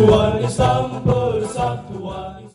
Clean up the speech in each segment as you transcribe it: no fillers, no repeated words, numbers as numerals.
Persatuan Islam, persatuan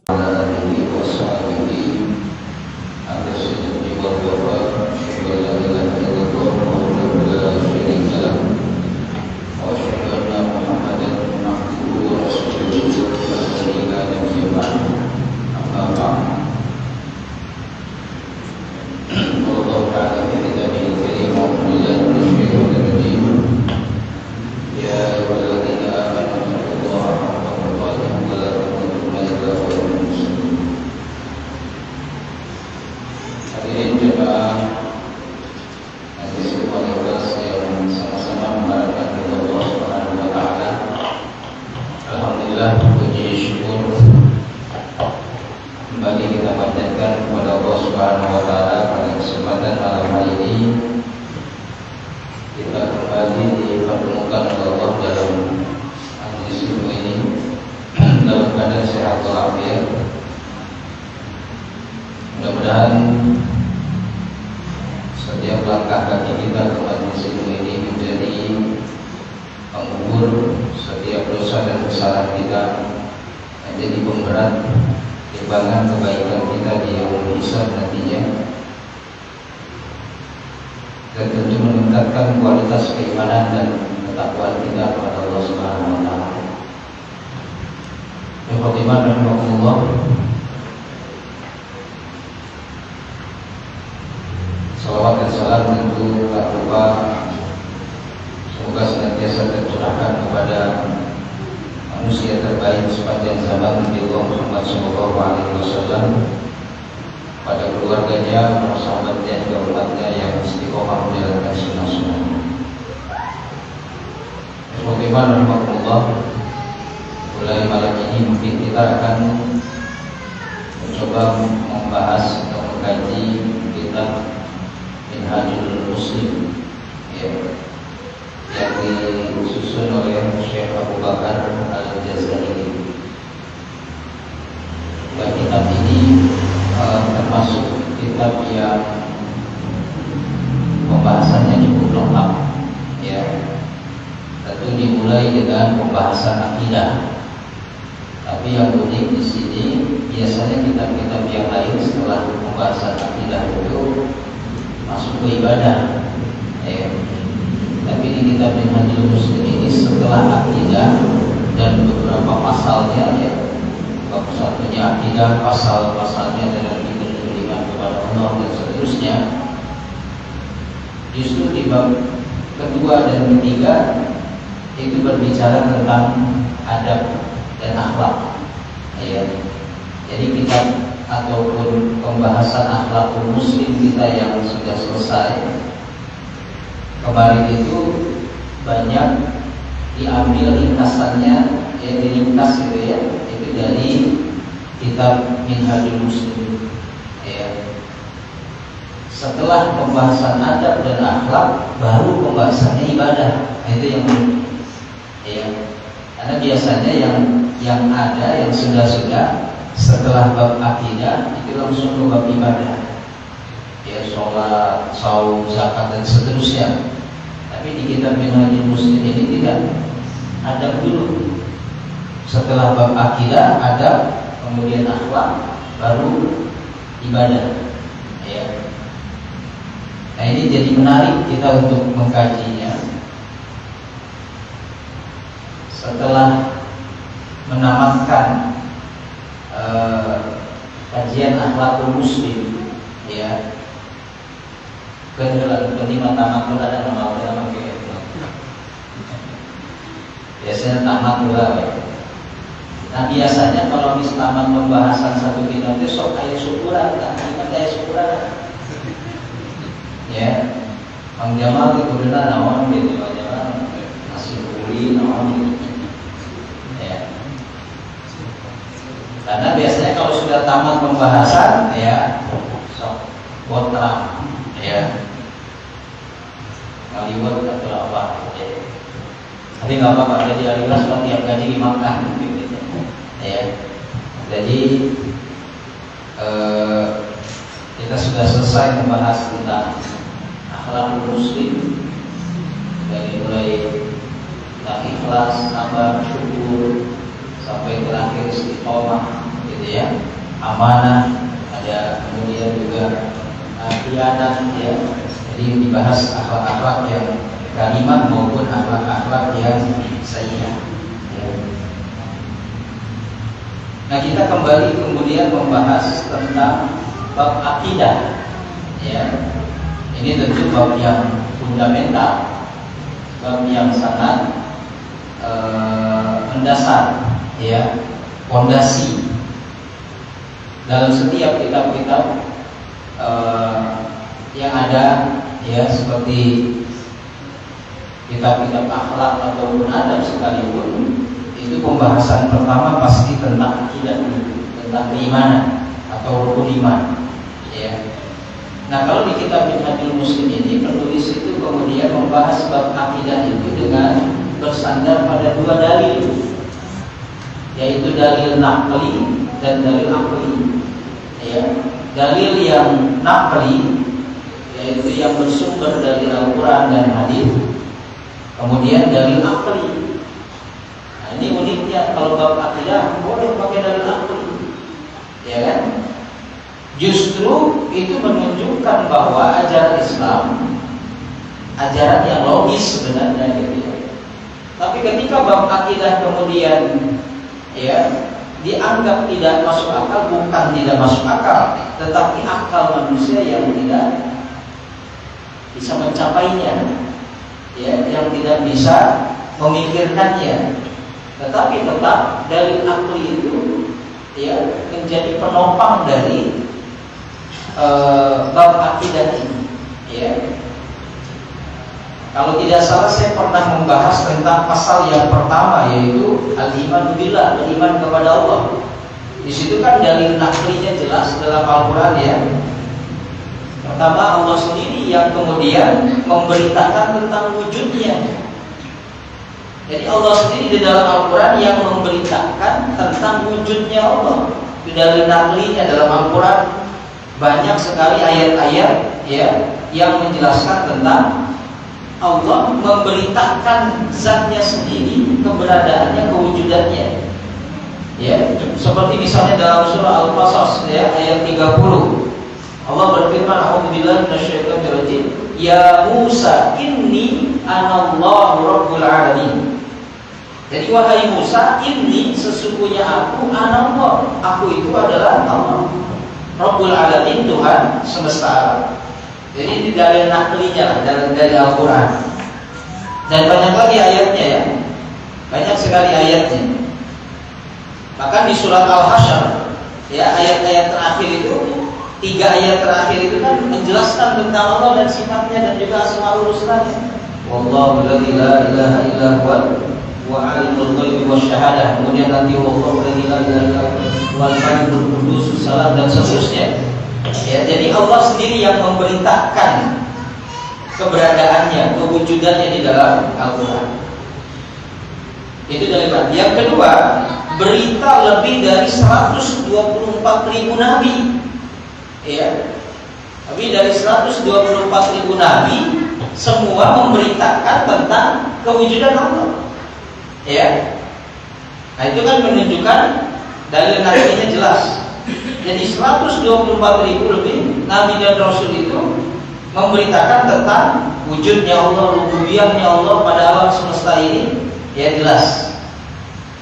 kita sudah selesai membahas tentang akhlakul muslim, dari mulai tentang ikhlas, sabar, syukur, sampai terakhir istiqomah, gitu ya, amanah, ada kemudian juga khianat, ya. Jadi dibahas akhlak-akhlak yang kalimat maupun akhlak-akhlak yang sayyi'ah. Ya. Nah, kita kembali kemudian membahas tentang bab akidah. Ya. Ini tentu bab yang fundamental, bab yang sangat mendasar, ya, fondasi dalam setiap kitab-kitab yang ada, ya, seperti kitab-kitab akhlak ataupun adab sekalipun, itu pembahasan pertama pasti tentang akidah, tentang keimanan atau rukun iman, ya. Nah, kalau di kitab Minhajul Muslim ini penulis itu kemudian membahas bab akidah itu dengan bersandar pada dua dalil, yaitu dalil naqli dan dalil aqli. Ya, dalil yang naqli yaitu yang bersumber dari Al-Quran dan hadis, kemudian dalil aqli. Nah, ini uniknya kalau bab akidah boleh pakai dalil aqli, ya kan? Justru itu menunjukkan bahwa ajaran Islam ajaran yang logis sebenarnya, gitu ya. Tapi ketika bab akidah kemudian, ya, dianggap tidak masuk akal, bukan tidak masuk akal, tetapi akal manusia yang tidak bisa mencapainya, ya, yang tidak bisa memikirkannya. Tetapi tetap dalil akli itu, ya, menjadi penopang dari bab akidah ini, ya. Kalau tidak salah saya pernah membahas tentang pasal yang pertama, yaitu al-iman billah, beriman kepada Allah. Di situ kan dalil naklinya jelas dalam Al-Quran, ya. Pertama, Allah sendiri yang kemudian memberitakan tentang wujudnya. Jadi Allah sendiri di dalam Al-Quran yang memberitakan tentang wujudnya Allah. Di dalil naklinya dalam Al-Quran banyak sekali ayat-ayat, ya, yang menjelaskan tentang Allah memberitakan zatnya sendiri, keberadaannya, kewujudannya, ya. Seperti misalnya dalam surah Al-Qasas, ya, ayat 30, Allah berfirman, a'udzubillahi minasyaitonir rajim, ya Musa inni anallahu rabbul alamin. Jadi wahai Musa, inni sesungguhnya aku anallah, aku itu adalah Allah, Rabbul Alamin, Tuhan semesta alam. Jadi di dalil naklinya dari Al-Quran. Dan banyak lagi ayatnya, ya, banyak sekali ayatnya. Bahkan di surat Al-Hasyr, ya, ayat-ayat terakhir itu, 3 ayat terakhir itu kan menjelaskan tentang Allah dan sifatnya dan juga asmaul husnanya. Wallahu la ilaha illa huwa wa alimul ghaibi wasyahadah. Kemudian nanti wallahu la ilaha illa huwa wal malikul qudus salam dan seterusnya. Ya, jadi Allah sendiri yang memberitakan keberadaannya, kewujudannya di dalam Al-Quran. Itu dari mana? Yang kedua, berita lebih dari 124.000 nabi. Ya, lebih dari 124.000 nabi semua memberitakan tentang kewujudan Allah. Ya, nah itu kan menunjukkan dalil nabinya jelas. Jadi 124.000 lebih nabi dan rasul itu memberitakan tentang wujudnya Allah, rububiyahnya Allah pada alam semesta ini, ya, jelas,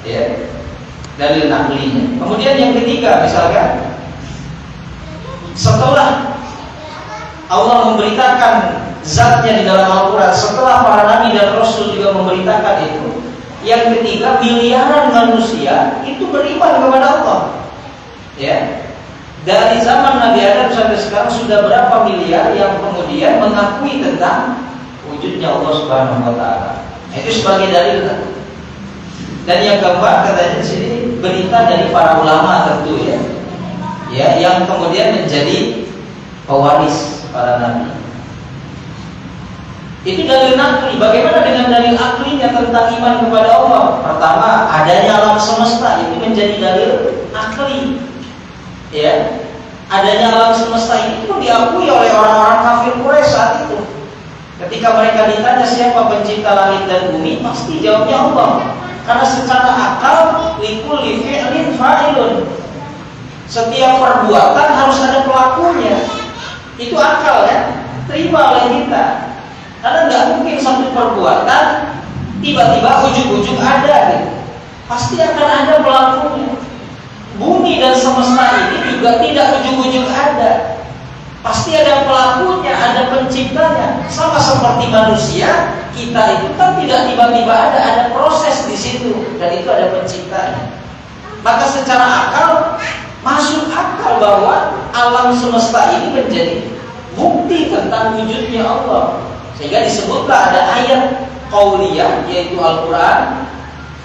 ya, dalil naklinya. Kemudian yang ketiga, misalkan setelah Allah memberitakan zatnya di dalam Al-Quran, setelah para nabi dan rasul juga memberitakan itu, yang ketiga, miliaran manusia itu beriman kepada Allah, ya. Dari zaman Nabi Adam sampai sekarang sudah berapa miliar yang kemudian mengakui tentang wujudnya Allah Subhanahu wa taala. Itu sebagai dalil. Dan yang keempat, katanya di sini berita dari para ulama tentu, ya. Ya, yang kemudian menjadi pewaris para nabi. Itu dalil nakli. Bagaimana dengan dalil aklinya tentang iman kepada Allah? Pertama, adanya alam semesta, itu menjadi dalil akli. Ya, adanya alam semesta ini pun diakui oleh orang-orang kafir Quraisy saat itu. Ketika mereka ditanya siapa pencipta langit dan bumi, pasti jawabnya Allah. Karena secara akal likulli fi'lin fa'ilun. Setiap perbuatan harus ada pelakunya. Itu akal ya, terima oleh kita. Karena nggak mungkin satu perbuatan tiba-tiba ujuk-ujuk ada gitu. Pasti akan ada pelakunya. Bumi dan semesta ini juga tidak ujuk-ujuk ada. Pasti ada pelakunya, ada penciptanya. Sama seperti manusia, kita itu kan tidak tiba-tiba ada proses di situ, dan itu ada penciptanya. Maka secara akal masuk akal bahwa alam semesta ini menjadi bukti tentang wujudnya Allah. Sehingga disebutlah ada ayat qauliyah yaitu Al-Qur'an,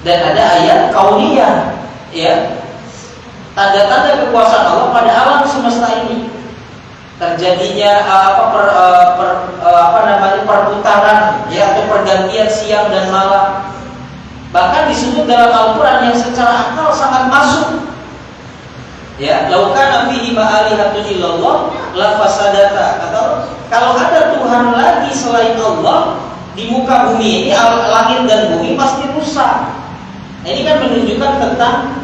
dan ada ayat kauniyah, ya, tanda-tanda kekuasaan Allah pada alam semesta ini. Terjadinya perputaran, ya, atau pergantian siang dan malam. Bahkan disebut dalam Al-Qur'an yang secara akal sangat masuk. Ya, laukana fihi ma'alihatun illallah la fasadata. Kalau ada Tuhan lagi selain Allah di muka bumi ini, langit dan bumi pasti rusak. Ini kan menunjukkan tentang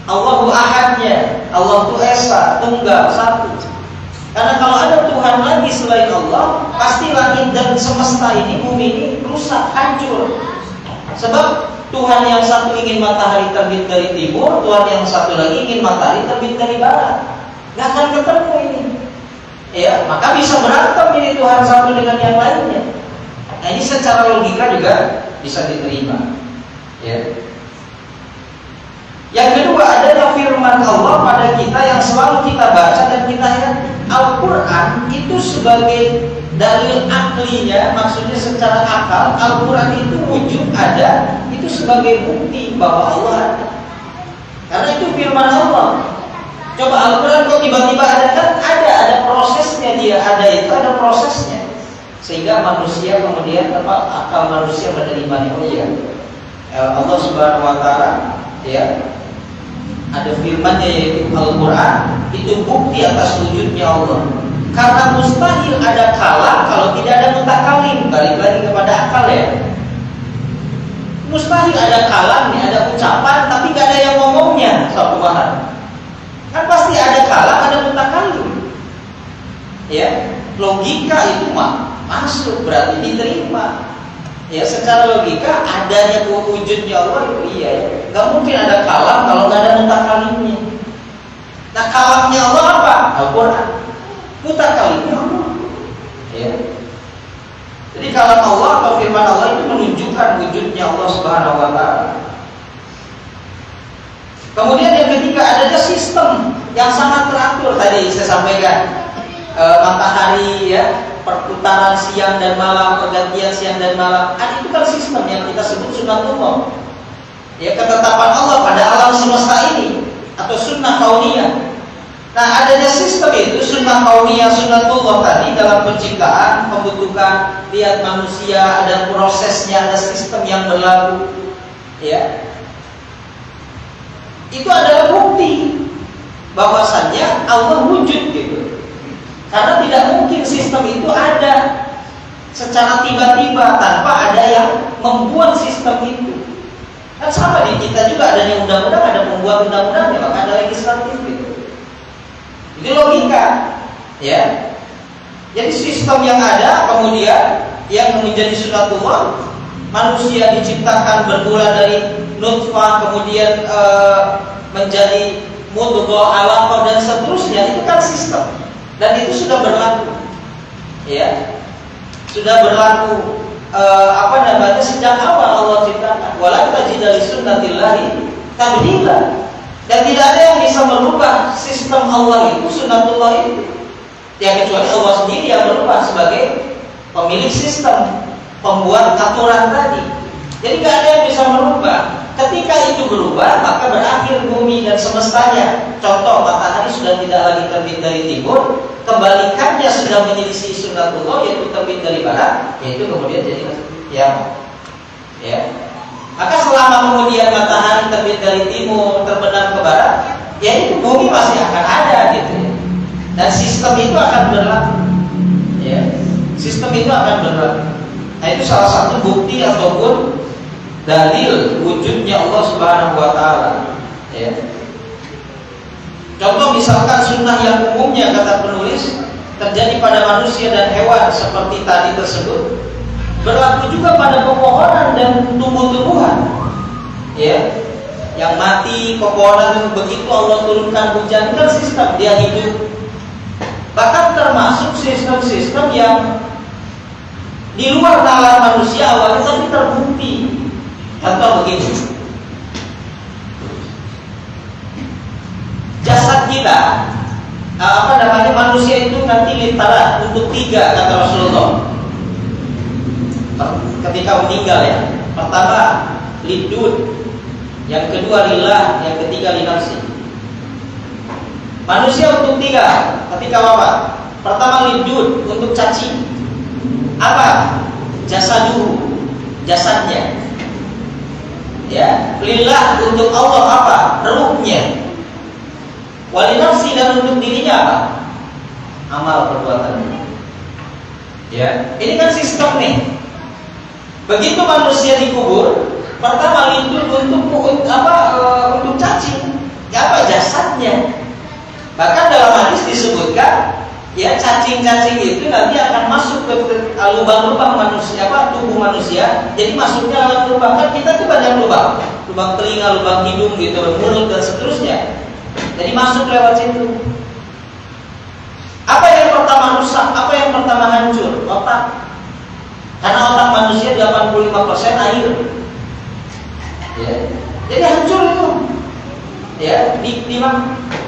Allahu Ahadnya, Allah itu Esa, tunggal, satu. Karena kalau ada Tuhan lagi selain Allah, pasti langit dan semesta ini, bumi ini rusak, hancur. Sebab Tuhan yang satu ingin matahari terbit dari timur, Tuhan yang satu lagi ingin matahari terbit dari barat. Gak akan ketemu ini. Ya, maka bisa berantem ini Tuhan satu dengan yang lainnya. Nah, ini secara logika juga bisa diterima. Ya. Yang kedua, adanya firman Allah pada kita yang selalu kita baca dan kita lihat. Al-Quran itu sebagai dalil aklinya, maksudnya secara akal, Al-Quran itu wujud ada, itu sebagai bukti bahwa Allah ada. Karena itu firman Allah. Coba Al-Quran kok tiba-tiba ada, kan ada prosesnya, dia ada itu ada prosesnya. Sehingga manusia kemudian akal manusia menerima itu, ya. Allah Subhanahu wa taala, ya, ada firman-Nya yaitu Al-Quran, itu bukti atas wujudnya Allah. Karena mustahil ada kalam kalau tidak ada mutakalim. Balik lagi kepada akal, ya. Mustahil ada kalam, ada ucapan, tapi gak ada yang ngomongnya. Satu mahal. Kan pasti ada kalam, ada mutakalim. Ya, logika itu masuk, berarti diterima. Ya, secara logika adanya wujudnya Allah itu iya, ya. Gak mungkin ada kalam kalau gak ada mutakalimnya. Nah, kalamnya Allah apa? Al-Quran. Mutakalimnya Allah. Ya. Jadi kalam Allah atau firman Allah itu menunjukkan wujudnya Allah Subhanahu wa taala. Kemudian yang ketiga, adanya sistem yang sangat teratur. Tadi saya sampaikan matahari, ya, perputaran siang dan malam, pergantian siang dan malam. Itu kan sistem yang kita sebut sunnatullah. Ya, ketetapan Allah pada alam semesta ini atau sunnah kauniyah. Nah, adanya sistem itu sunnah kauniyah, sunnatullah tadi dalam penciptaan, pembentukan, lihat manusia, ada prosesnya, ada sistem yang berlaku. Ya. Itu adalah bukti bahwasannya Allah wujud gitu. Karena tidak mungkin sistem itu ada secara tiba-tiba tanpa ada yang membuat sistem itu. Kan sama di kita juga adanya undang-undang, ada pembuat undang-undangnya, maka ada legislatif gitu. Itu logika, ya. Jadi sistem yang ada kemudian yang menjadi sunnatullah, manusia diciptakan bermula dari nutfah, kemudian menjadi mudghah, alaqah dan seterusnya, itu kan sistem. Dan itu sudah berlaku, ya, sudah berlaku sejak awal Allah ciptakan. Wala tajida li sunnatillahi tabdila. Dan tidak ada yang bisa merubah sistem Allah itu, sunnatullah itu, ya, kecuali Allah sendiri yang berubah sebagai pemilik sistem, pembuat aturan tadi. Jadi tidak ada yang bisa merubah. Ketika itu berubah, maka berakhir bumi dan semestanya. Contoh, matahari sudah tidak lagi terbit dari timur, kebalikannya sudah menyelisih sunnatullah, yaitu terbit dari barat, yaitu kemudian jadi kiamat. Ya. Maka selama kemudian matahari terbit dari timur, terbenam ke barat, ya itu bumi masih akan ada gitu. Dan sistem itu akan berlaku. Ya. Sistem itu akan berlaku. Nah, itu salah satu bukti ataupun dalil wujudnya Allah Subhanahu wa taala, ya. Contoh misalkan sunnah yang umumnya kata penulis terjadi pada manusia dan hewan seperti tadi tersebut, berlaku juga pada pepohonan dan tumbuh-tumbuhan, ya. Yang mati pepohonan begitu Allah turunkan hujan, kan sistem dia hidup. Bahkan termasuk sistem-sistem yang di luar nalar manusia awalnya tapi terbukti. Contoh begini, jasad kita, manusia itu nanti litarat untuk 3 kata Rasulullah ketika meninggal, ya. Pertama lidud, yang kedua lillah, yang ketiga linafsi. Manusia untuk 3 ketika wafat. Pertama lidud, untuk cacing. Apa? Jasaduhu, jasadnya. Ya, lillah untuk Allah apa? Ruhnya. Walinafsi, dan untuk dirinya apa? Amal perbuatannya. Ya, ini kan sistem nih. Begitu manusia dikubur, pertama lidud untuk untuk cacing. Ya, apa? Jasadnya. Bahkan dalam hadis disebutkan, ya, cacing-cacing itu nanti akan masuk ke lubang-lubang manusia, tubuh manusia. Jadi masuknya lewat lubang, kan kita tuh banyak lubang telinga, lubang hidung gitu, mulut dan seterusnya. Jadi masuk lewat situ. Apa yang pertama rusak? Apa yang pertama hancur? Otak. Karena otak manusia 85% air. Ya. Jadi hancur itu. Ya,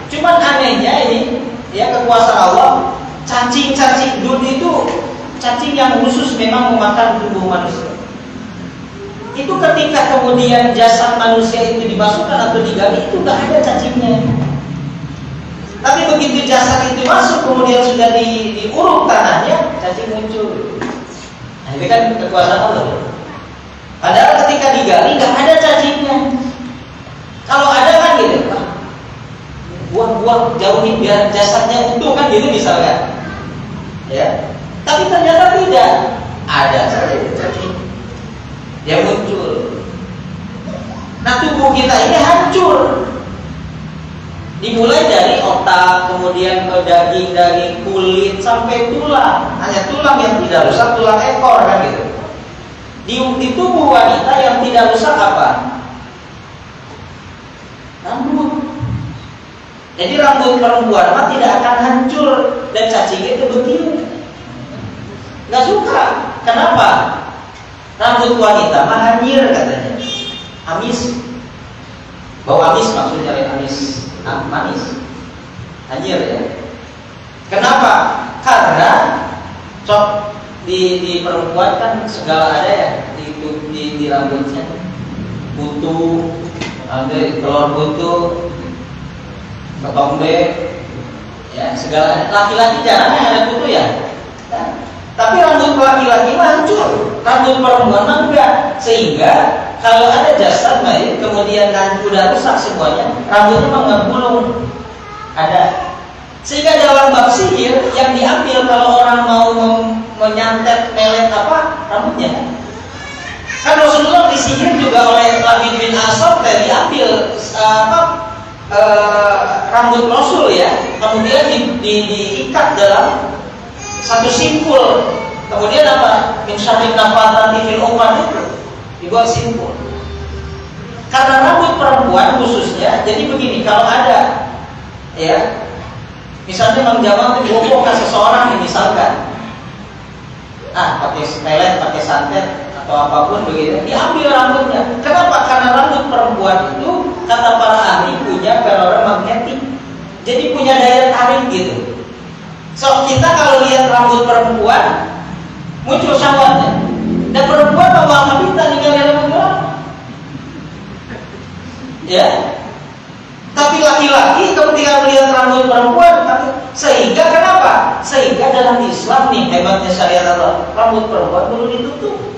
cuman anehnya ini, ya, kekuasaan Allah, cacing-cacing dun itu cacing yang khusus memang memakan tubuh manusia. Itu ketika kemudian jasad manusia itu dimasukkan atau digali, itu nggak ada cacingnya. Tapi begitu jasad itu masuk kemudian sudah diuruk tanahnya, cacing muncul. Nah, itu kan kekuasaan Allah. Padahal ketika digali nggak ada cacingnya. Kalau ada kan gitu, buang-buang, jauhin biar jasadnya utuh kan gitu misalkan, ya. Tapi ternyata tidak, ada saja cacing yang muncul. Nah, tubuh kita ini hancur, dimulai dari otak, kemudian ke daging, kulit, sampai tulang. Hanya tulang yang tidak rusak, tulang ekor kan gitu. Di tubuh wanita yang tidak rusak apa? Rambut. Jadi rambut perempuan mah tidak akan hancur, dan cacing itu begini. Nggak suka. Kenapa? Rambut wanita mah hanyir katanya. Amis. Bau amis maksudnya, amis. Manis. Hanyir, ya. Kenapa? Karena di perempuan kan segala ada, ya, di rambutnya. Butuh, ada telur butuh, ketombe, ya, segala. Laki-laki jarang ada kutu, ya. Nah, tapi rambut laki-laki mah hancur, rambut perempuan mah enggak. Sehingga kalau ada jasad mayit kemudian udah rusak semuanya, rambutnya mah nggak gulung, ada. Sehingga dalam bab sihir yang diambil kalau orang mau menyantet melet rambutnya. Kan Rasulullah disihir juga oleh Labid bin Asad, diambil rambut Rasul, ya, kemudian diikat dalam satu simpul, kemudian min syarri nafathati fil uqad itu dibuat simpul. Karena rambut perempuan khususnya, jadi begini, kalau ada, ya, misalnya Mang Jamal itu bohong ke seseorang, misalkan, pakai pelet, pakai santet atau apapun begitu, diambil rambutnya. Kenapa? Karena rambut perempuan itu kata para ahli punya fenomena magnetik, jadi punya daya tarik gitu. So, kita kalau lihat rambut perempuan muncul syahwatnya, dan perempuan mau wanita ninggalin rambut orang, ya. Tapi laki-laki ketika melihat rambut perempuan, sehingga kenapa? Sehingga dalam Islam nih hebatnya syariat Allah, rambut perempuan perlu ditutup.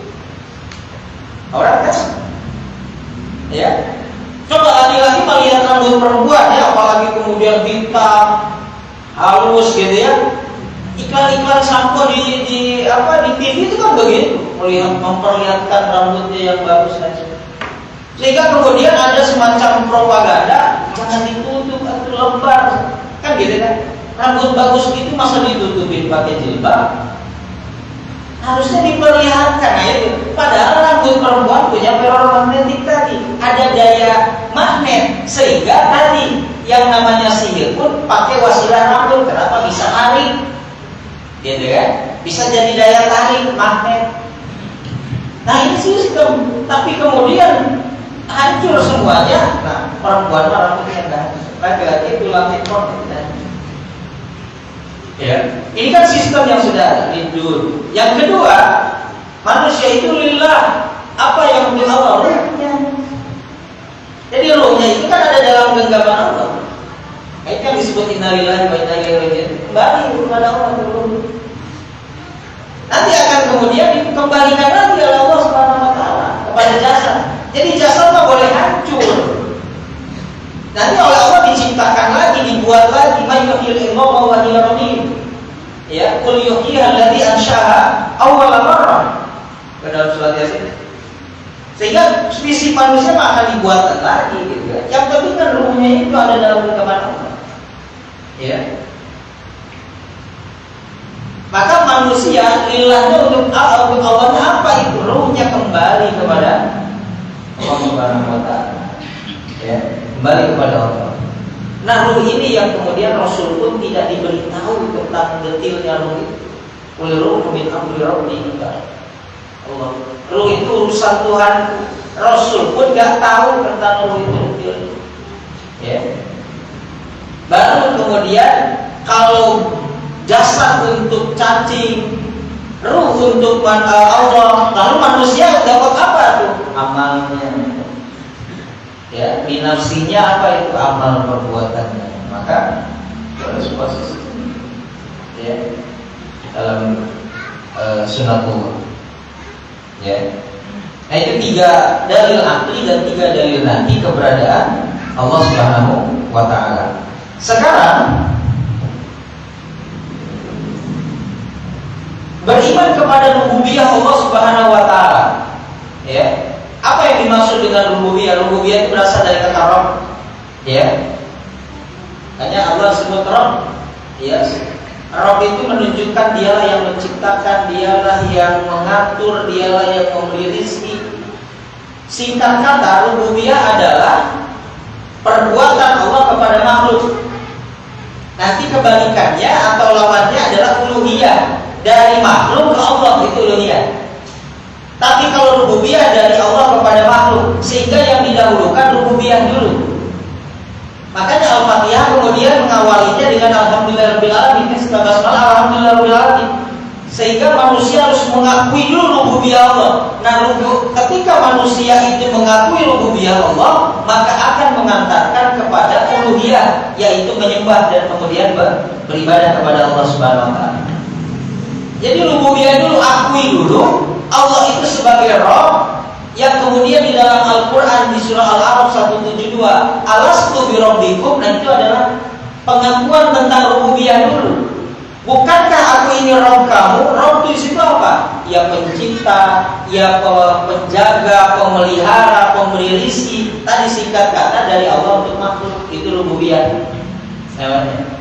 Orang kan, ya. Coba laki-laki melihat rambut perempuan, ya, apalagi kemudian hitam, halus gitu, ya. Iklan-iklan sampo di TV itu kan begitu, memperlihatkan rambutnya yang bagus dan Sehingga kemudian ada semacam propaganda, jangan ditutup atau lebar, kan gitu kan? Rambut bagus itu masa ditutupin pakai jilbab? Harusnya diperlihatkan, ya itu. Padahal rambut perempuan punya feromagnetik tadi, ada daya magnet, sehingga tadi yang namanya sihir pun pakai wasilah rambut. Kenapa bisa tarik? Gitu kan? Bisa jadi daya tarik magnet. Nah ini sistem, tapi kemudian hancur semuanya. Nah perempuan rambutnya enggak hancur, laki-laki tulang ekor tidak. Ya, ini kan sistem yang sudah tidur. Yang kedua, manusia itu lillah. Apa yang untuk Allah? Ruhnya. Jadi ruhnya itu kan ada dalam genggaman Allah. Itu yang disebut innalillahi wa inna ilaihi raji'un. Kembali kepada Allah dulu. Nanti akan kemudian dikembalikan lagi oleh Allah Subhanahu wa taala kepada jasad. Jadi jasad tak boleh hancur. Nanti oleh Allah diciptakan lagi, dibuat lagi, mayyuhil ilma wa hiya ramim. Ya, qul yuhyiha alladzi anshaha awwala marrah. Ke dalam surat Yasin. Sehingga fisik manusia akan dibuat lagi gitu ya. Yang penting kan ruhnya itu ada dalam genggaman Allah. Ya. Maka manusia lillahnya untuk Allahnya apa itu? Ruhnya kembali kepada Allah Subhanahu wa taala. Ya. Kembali kepada Allah. Nah ruh ini yang kemudian Rasul pun tidak diberitahu tentang detailnya ruh itu. Ruh min amri rabbi Allah. Ruh itu urusan Tuhan. Rasul pun gak tahu tentang ruh itu detailnya. Ya. Baru kemudian kalau jasad untuk cacing, ruh untuk Allah, lalu manusia dapat apa tuh? Amalnya. Ya, binafsinya apa itu? Amal perbuatannya. Maka harus posisi ya dalam sunatullah. Ya. Nah itu 3 dalil akli dan 3 dalil nanti keberadaan Allah Subhanahu wa taala. Sekarang beriman kepada rububiyah Allah Subhanahu wa taala. Ya. Apa yang dimaksud dengan rububiyah? Rububiyah itu berasal dari kata Rabb. Ya. Hanya Allah sebut Rabb. Ya. Rabb itu menunjukkan dialah yang menciptakan, dialah yang mengatur, dialah yang memberi rezeki. Singkat kata, rububiyah adalah perbuatan Allah kepada makhluk. Nanti kebalikannya atau lawannya adalah uluhiyah. Dari makhluk ke Allah itu uluhiyah. Tapi kalau rububiyah dari Allah kepada makhluk, sehingga yang didahulukan rububiyah dulu. Makanya Al-Fatihah kemudian mengawalinya dengan Alhamdulillahirabbil alamin, Alhamdulillahirabbil alamin. Sehingga manusia harus mengakui dulu rububiyah Allah. Nah, ketika manusia itu mengakui rububiyah Allah, maka akan mengantarkan kepada uluhiyah, yaitu menyembah dan kemudian beribadah kepada Allah Subhanahu wa taala. Jadi rububiyah dulu, akui dulu Allah itu sebagai Rabb, yang kemudian di dalam Al-Quran di surah Al-A'raf 172 alastu birabbikum, dan itu adalah pengakuan tentang rububiyah dulu. Bukankah aku ini Rabb kamu? Rabb itu di situ apa? Ya pencipta, ya penjaga, pemelihara, pemberi rizki. Tadi singkat kata dari Allah untuk makhluk, itu rububiyah.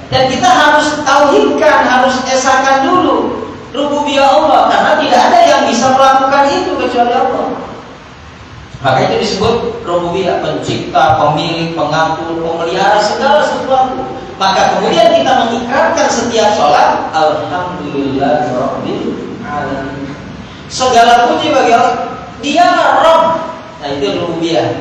Dan kita harus tauhidkan, harus esakan dulu rububiyah Allah, karena tidak ada yang bisa melakukan itu kecuali Allah. Maka itu disebut rububiyah, pencipta, pemilik, pengatur, pemelihara segala sesuatu. Maka kemudian kita mengikrarkan setiap sholat, alhamdulillahirabbil alamin. Segala puji bagi Allah, Dia Rabb. Nah itu rububiyah.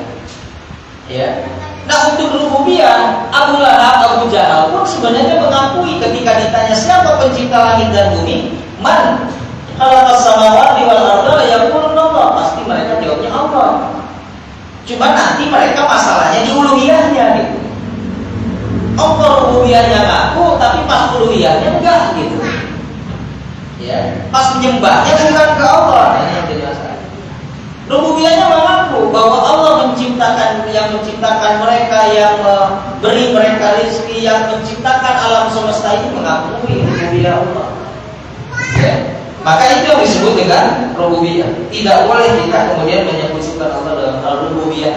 Ya. Nah untuk rububiyah, Abu Lahab, Abu Jahal pun sebenarnya mengakui ketika ditanya siapa pencipta langit dan bumi, man khalaqas samawati wal arda, yaqulun Allah. Pasti mereka jawabnya Allah. Cuma nanti mereka masalahnya di uluhiyahnya gitu. Allah rububiyahnya ngaku, tapi pas uluhiyahnya enggak gitu. Ya, pas menyembahnya bukan ke Allah. Ini yang dijelaskan. Rububiyahnya mengaku bahwa Allah menciptakan, yang menciptakan mereka, yang memberi mereka rezeki, yang menciptakan alam semesta ini, mengakui rububiyah Allah. Ya. Maka itu yang disebut dengan rububiyah. Tidak boleh kita kemudian menyebutkan Allah dalam hal rububiyah.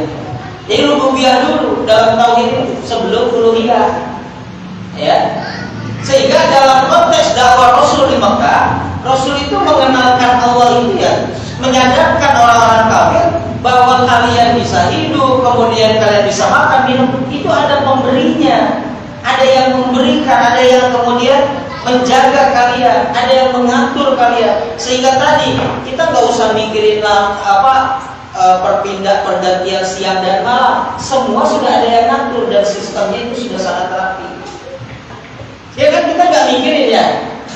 Jadi rububiyah dulu dalam tauhid sebelum uluhiyah. Ya. Sehingga dalam konteks dakwah Rasul di Mekah, Rasul itu mengenalkan Allah itu ya, menyadarkan orang-orang kafir bahwa kalian bisa hidup, kemudian kalian bisa makan, minum, itu ada pemberinya. Ada yang memberikan, ada yang kemudian menjaga kalian, ada yang mengatur kalian. Sehingga tadi kita nggak usah mikirin pergantian siang dan malam. Semua sudah ada yang ngatur dan sistemnya itu sudah sangat rapi. Ya kan, kita nggak mikirin ya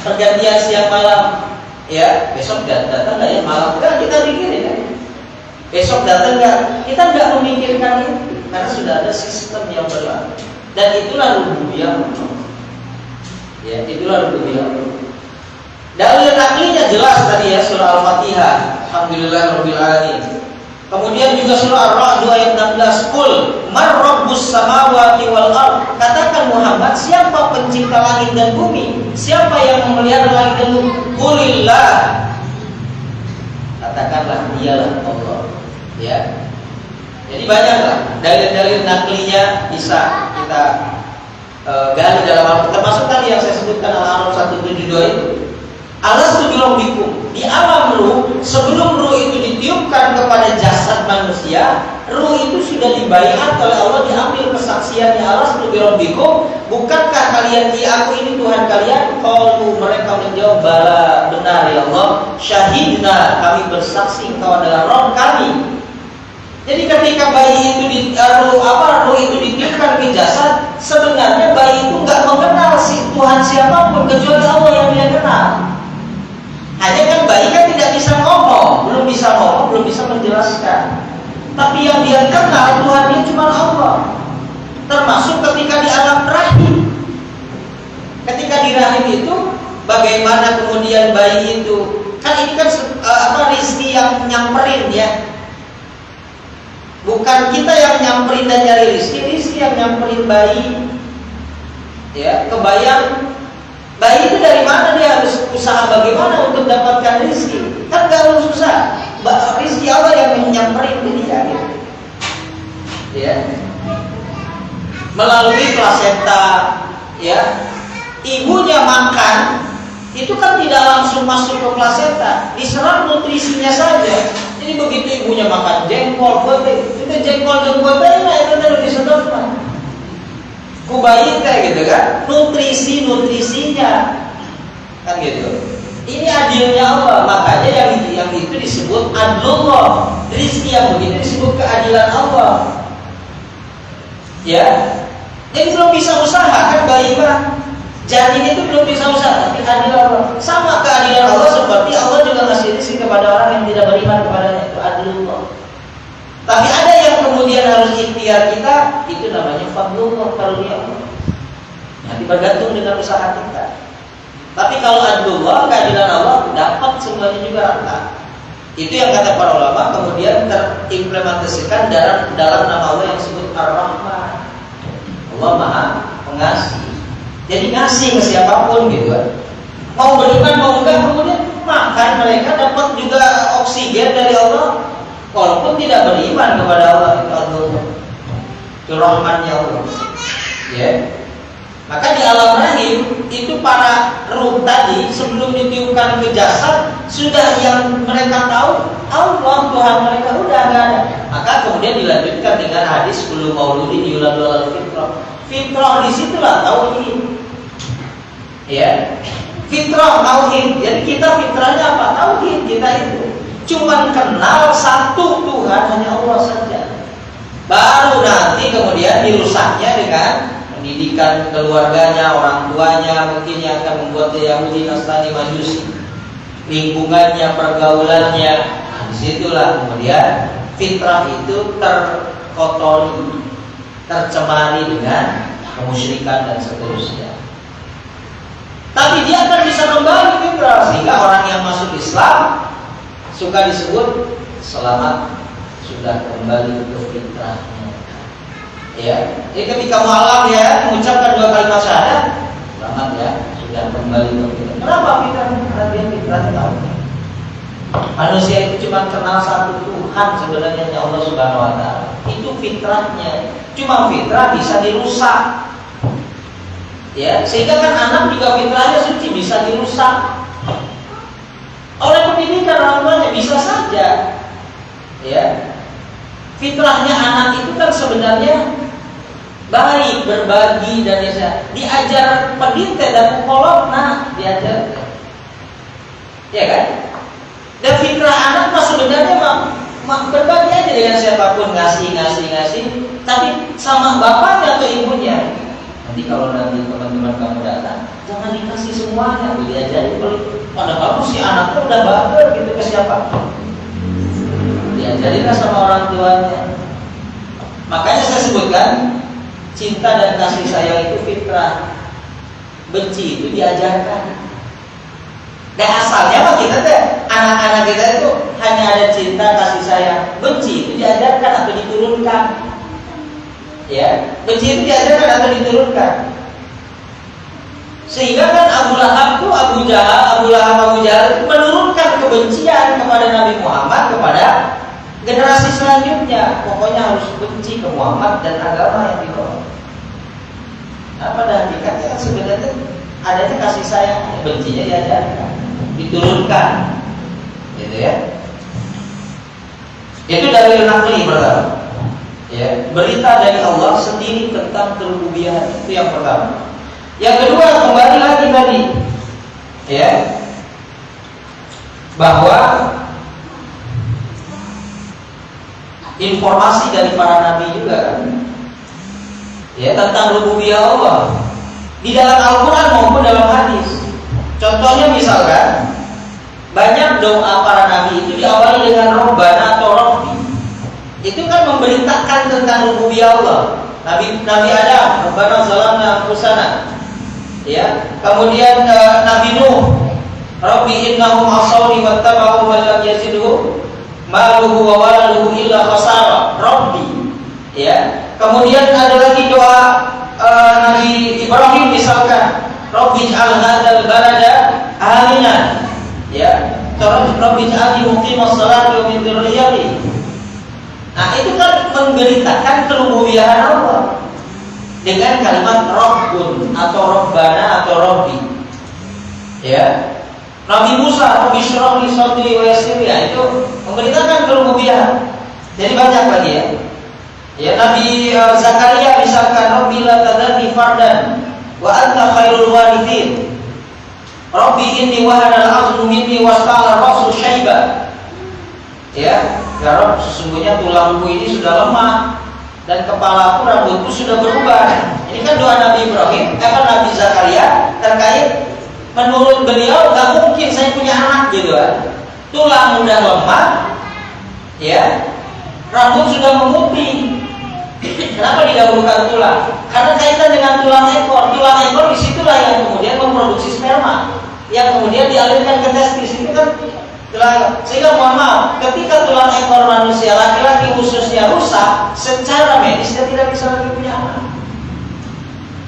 pergantian siang malam. Ya besok datang nggak ya malam? Nggak, kita mikirin ya. Besok datang nggak? Kita nggak memikirkan itu karena sudah ada sistem yang berlaku. Dan itulah rububiyah. Ya, itulah rububiyah. Dalil aklinya jelas tadi ya, surah Al-Fatihah. Alhamdulillahirabbil alamin. Kemudian juga surah Ar-Ra'd ayat 16, "Qul man rabbus samawati wal ard." Katakan Muhammad, siapa pencipta langit dan bumi? Siapa yang memelihara langit dan bumi? Qulillah. Katakanlah dialah Allah. Ya. Jadi banyaklah dalil-dalil naklinya bisa kita gali dalam Al-Quran. Termasuk tadi yang saya sebutkan Al-A'raf 172 itu. Alastu birabbikum. Di alam ruh, sebelum ruh itu ditiupkan kepada jasad manusia, ruh itu sudah dibaiat oleh Allah, diambil kesaksiannya. Alastu birabbikum, bukankah kalian aku ini Tuhan kalian? Qalu, mereka menjawab, bala, benar ya Allah. Syahidna, kami bersaksi engkau adalah Rabb kami. Jadi ketika bayi itu ruh itu ditiupkan ke jasad, sebenarnya bayi itu nggak mengenal si Tuhan siapapun kecuali Allah yang dia kenal. Hanya kan bayi kan tidak bisa ngomong, belum bisa menjelaskan. Tapi yang dia kenal Tuhan dia cuma Allah. Termasuk ketika di alam rahim. Ketika di rahim itu, bagaimana kemudian bayi itu? Kan ini kan rezeki yang nyamperin ya. Bukan kita yang nyamperin dan nyari rizki yang nyamperin bayi. Ya, kebayang bayi itu dari mana dia harus usaha bagaimana untuk dapatkan rizki? Kan gak harus susah. Rizki Allah yang nyamperin ke dia. Gitu. Ya, melalui plasenta. Ya, ibunya makan itu kan tidak langsung masuk ke plasenta, diserap nutrisinya saja. Jadi begitu ibunya makan jengkol, itu jengkol dan bote itu terus disedot kan. Kubayin kayak gitu kan, nutrisinya kan gitu. Ini adilnya Allah, makanya yang itu disebut adlullah. Rizki yang begitu disebut keadilan Allah. Ya, jadi belum bisa usaha kan bayi mah. Janin itu belum bisa usaha, tapi keadilan Allah. Sama keadilan Allah seperti Allah juga ngasih rezeki kepada orang yang tidak beriman kepadanya, itu adilullah. Tapi ada yang kemudian harus ikhtiar kita, itu namanya fadlullah, karunia Allah. Nanti bergantung dengan usaha kita. Tapi kalau adilullah, keadilan Allah, dapat semuanya juga rata. Itu yang kata para ulama kemudian terimplementasikan dalam nama Allah yang disebut Ar-Rahman. Allah Maha Pengasih. Jadi ngasih ke siapapun gitu kan. Mau beriman mau enggak, kemudian makan mereka dapat juga oksigen dari Allah walaupun tidak beriman kepada Allah. Itu Allah, itu rahmannya Allah. Ya. Maka di alam rahim itu para ruh tadi sebelum ditiupkan ke jasad sudah yang mereka tahu Allah Tuhan mereka udah nggak ada. Maka kemudian dilanjutkan dengan hadis kullu mauludin yuladu alal fitrah. Fitrah disitulah tauhid. Ya, fitrah tauhid. Jadi kita fitrahnya apa? Tauhid kita itu. Cuman kenal satu Tuhan, hanya Allah saja. Baru nanti kemudian dirusaknya dengan pendidikan keluarganya, orang tuanya, mungkin yang akan membuat dia Yahudi, Nasrani, Majusi. Lingkungannya, pergaulannya. Nah, disitulah kemudian fitrah itu terkotori, tercemari dengan kemusyrikan dan seterusnya. Tapi dia akan bisa kembali fitrah, sehingga orang yang masuk Islam suka disebut selamat sudah kembali ke fitrahnya. Ya, jadi ketika malam ya mengucapkan 2 kalimat syahadat, selamat ya sudah kembali ke fitrah. Kenapa fitrah? Karena dia fitrah tahu. Manusia itu cuma kenal satu Tuhan sebenarnya, Allah Subhanahu wa Ta'ala. Itu fitrahnya. Cuma fitrah bisa dirusak. Ya, sehingga kan anak juga fitrahnya suci bisa dirusak oleh pendidikan orang tuanya, bisa saja. Ya, fitrahnya anak itu kan sebenarnya baik, berbagi dan diajar pendidik dan mukolotna diajar. Ya kan? Dan fitrah anak mah sebenarnya berbagi aja dengan siapapun, ngasih, tapi sama bapaknya atau ibunya. Nanti kalau nanti teman-teman kamu datang, jangan dikasih semuanya, diajari padahal si anaknya udah baper gitu ke siapa. Diajarilah sama orang tuanya. Makanya saya sebutkan cinta dan kasih sayang itu fitrah, benci itu diajarkan. Dan asalnya mah kita teh, anak-anak kita itu hanya ada cinta, kasih sayang. Benci itu diajarkan atau diturunkan. Ya, benci itu diajarkan atau diturunkan. Sehingga kan Abu Lahab itu menurunkan kebencian kepada Nabi Muhammad, kepada generasi selanjutnya. Pokoknya harus benci ke Muhammad dan agama yang dibawa. Nah, pada hakikatnya kan sebenarnya adanya kasih sayang, bencinya diajarkan, diturunkan, gitu ya. Itu dalil nakli pertama. Ya, berita dari Allah sendiri tentang kerububiahan, itu yang pertama. Yang kedua, kembali lagi tadi, ya, bahwa informasi dari para nabi juga kan, ya, tentang rububiyah Allah di dalam Al-Quran maupun dalam hadis. Contohnya misalkan banyak doa para nabi itu diawali dengan Rabbana atau Rabbi. Itu kan memberitakan tentang rububiyah Allah. Nabi Adam, Rabbana zalamna anfusana. Ya, kemudian Nabi Nuh, Rabbi innahum asawni wattaba'u wa lam yazidhu maluhu wa waladuhu illa khasara. Rabbi. Ya. Kemudian ada lagi doa Nabi Ibrahim misalkan, Rabbi ij'al hadzal balada aminan. Ya, terus Rabbi ij'alni muqimas shalati wa min dzurriyyati. Nah, itu kan memberitakan kerububiahan Allah dengan kalimat Rabbun atau Rabbana atau Rabbi. Ya. Nabi Musa, Rabbi shrah li sadri wa yassir li, itu memberitakan kerububiahan. Jadi banyak lagi ya. Ya, Nabi Zakaria misalkan, Rabbi la tadharni fardan wa anta khairul warithin. Rabbi inni wahana al-'azmu minni wasta'ala ar-ra'su syaiba. Ya, ya Rabb, sesungguhnya tulangku ini sudah lemah dan kepalaku, rambutku sudah berubah. Ini kan doa Nabi Ibrahim, Nabi Zakaria terkait menurut beliau gak mungkin saya punya anak gitu kan. Tulang udah lemah, ya, rambut sudah memutih. Kenapa didahulukan tulang? Karena kaitan dengan tulang ekor. Tulang ekor disitulah yang kemudian memproduksi sperma, yang kemudian dialirkan ke testis. Itu kan tulang. Sehingga mohon maaf, ketika tulang ekor manusia laki-laki khususnya rusak, secara medis dia tidak bisa lagi punya anak.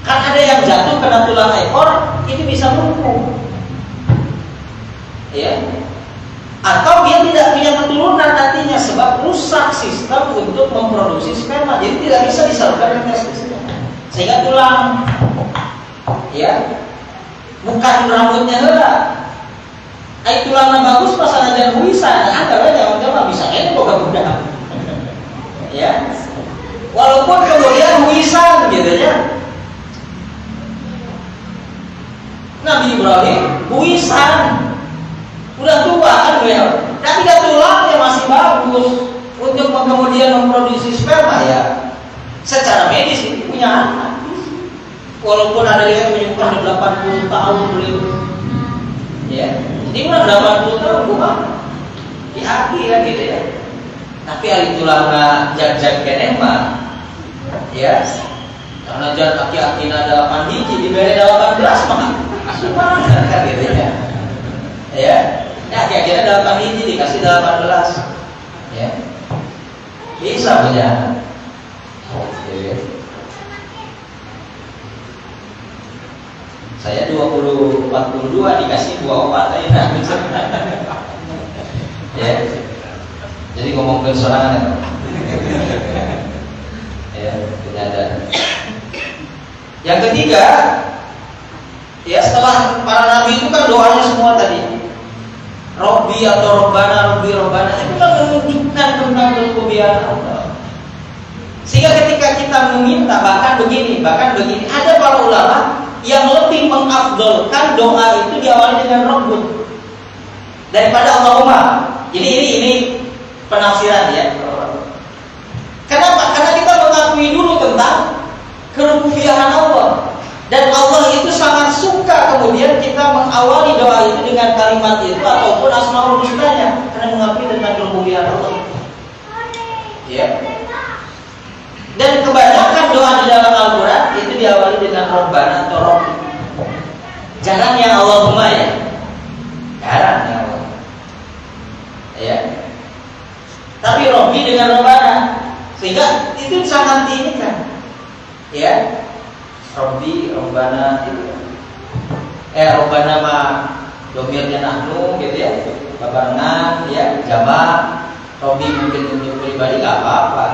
Kan ada yang jatuh kena tulang ekor, itu bisa lumpuh. Ya. Atau dia tidak punya keturunan nantinya sebab rusak sistem untuk memproduksi sperma, jadi tidak bisa disalurkan ke testisnya. Sehingga tulang, ya, bukan rambutnya lah. Ai tulangnya bagus pasang aja bisa, ada yang coba bisa ini boga budak. Ya. Walaupun kemudian wisan gitu ya. Nabi Ibrahim wisan. Udah tua kan beliau, tapi tulangnya masih bagus untuk kemudian memproduksi sperma ya. Secara medis itu punya anak. Walaupun ada yang menyukai 80 tahun beliau. Ya. Ini mah 80 tahun bukan di akhir kan gitu ya. Tapi hari tulangnya jag-jag kene mah ya. Karena jad aki-aki ada 8 hiji diberi 18 mah gimana kan gitu ya. Ya. Ya kira-kira 8 hiji dikasih 18. Ya. Bisa punya anak. Oke. Saya 42 dikasih 24 aja. Ya. Jadi ngomong ke sorangan ya, tidak ada. Yang ketiga, ya setelah para nabi itu kan doanya semua tadi Robbi atau Robbana, Robbi, Robbana, itu kan menunjukkan tentang kerububian Allah. Sehingga ketika kita meminta, bahkan begini, ada para ulama yang lebih mengafdolkan doa itu diawali dengan Rabbun daripada Allahumma. Jadi ini penafsiran ya. Kenapa? Karena kita mengakui dulu tentang kerububian Allah. Dan Allah itu sangat suka kemudian kita mengawali doa itu dengan kalimat itu ataupun asmaul husnanya, karena mengakui tentang kerububian Allah. Ya. Dan kebanyakan doa di dalam Al-Quran itu diawali dengan Rabbana atau Rabbi. Jarang yang Allahumma ya. Jarang yang Allah. Ya. Tapi Rabbi dengan Rabbana, sehingga itu sangat diinginkan. Ya. Rabbi, Rabbana gitu. Rabbana mah domirnya nahnu gitu ya. Babarengan ya, jamak. Rabbi mungkin untuk pribadi enggak apa-apa.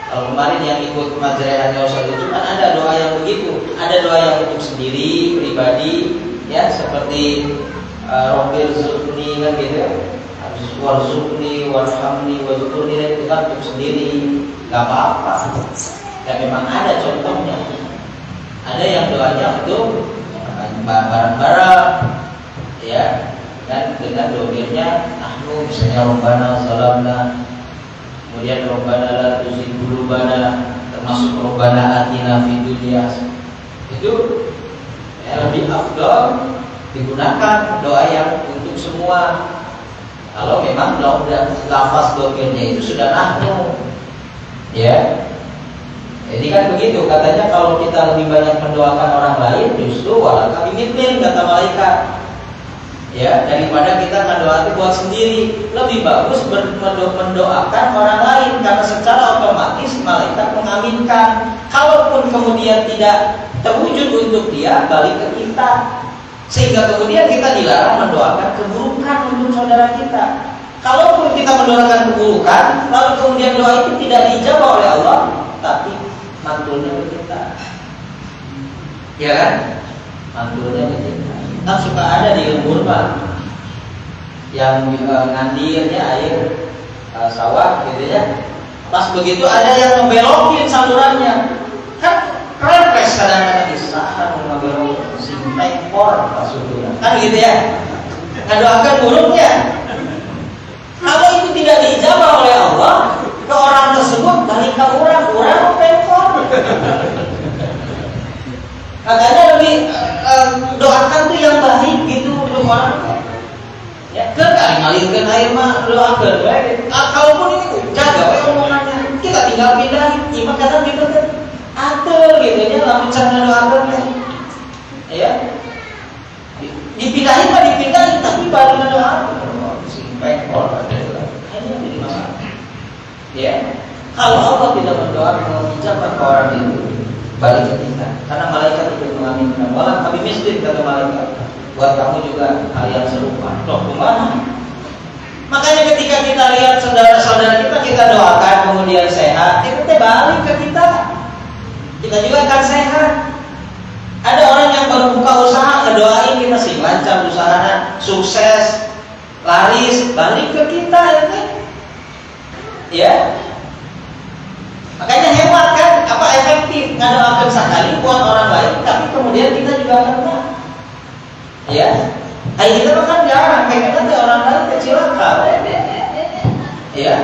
Kalau kemarin yang ikut majrehannya Ustaz itu kan ada doa yang begitu. Ada doa yang untuk sendiri, pribadi ya, seperti Rabbil Zubni kan gitu ya. Warzuqni warhamni wazkurni, itu kan untuk sendiri, enggak apa-apa. Dan memang ada contohnya. Ada yang doanya untuk barang-barang ya, dan dengan domirnya nahnu, misalnya Rabbana zalamna, kemudian Rabbana la tuzigh qulubana, termasuk Rabbana atina fid dunya. Itu ya, lebih afdal digunakan doa yang untuk semua. Kalau memang lafaz domirnya itu sudah nahnu ya. Jadi kan begitu, katanya kalau kita lebih banyak mendoakan orang lain, justru walaka bimithlin, kata malaikat. Ya, daripada kita mendoakan buat sendiri, lebih bagus mendoakan orang lain, karena secara otomatis malaikat mengaminkan. Kalaupun kemudian tidak terwujud untuk dia, balik ke kita. Sehingga kemudian kita dilarang mendoakan keburukan untuk saudara kita. Kalaupun kita mendoakan keburukan, lalu kemudian doa itu tidak dijawab oleh Allah, tapi mantulnya ke kita, ya kan? Mantulnya ke kita. Kan suka ada di lembur Pak, yang ngandirnya air sawah gitu ya. Pas begitu ada yang ngebelokin salurannya, kan krepes kadang-kadang disahan ngebelokin simpai por pasuduran, kan gitu ya. Ngedoakan buruknya. Kalau itu tidak dijawab oleh Allah, ke orang tersebut balik ke orang pempor. Makanya lebih doakan tuh yang baik gitu untuk orang. Ya, kali ngalirkan air mah doakan baik. Kalaupun ini jaga omongannya, kita tinggal pindahin. Iman kadang gitu kan, atur gitu ya, lamun cara doakan ya. Dipindahin mah dipindahin, tapi balik doakan. Si pempor ada hanya jadi masalah. Ya, kalau Allah tidak mendoakan mengucapkan ke orang itu, balik ke kita, karena malaikat itu mengaminkan. Walau kami miskin, kata malaikat, buat kamu juga hal yang serupa. Loh, kemana? Makanya ketika kita lihat saudara-saudara kita doakan kemudian sehat, itu balik ke kita. Kita juga akan sehat. Ada orang yang baru buka usaha, ngedoain kita sih lancar usahanya, sukses, laris, balik ke kita ya kan? Ya, makanya hemat kan, apa efektif ngadoakan sekali buat orang lain, tapi kemudian kita juga kena. Ya, kita kan jarang, pengen nanti orang lain kecelakaan. Ya,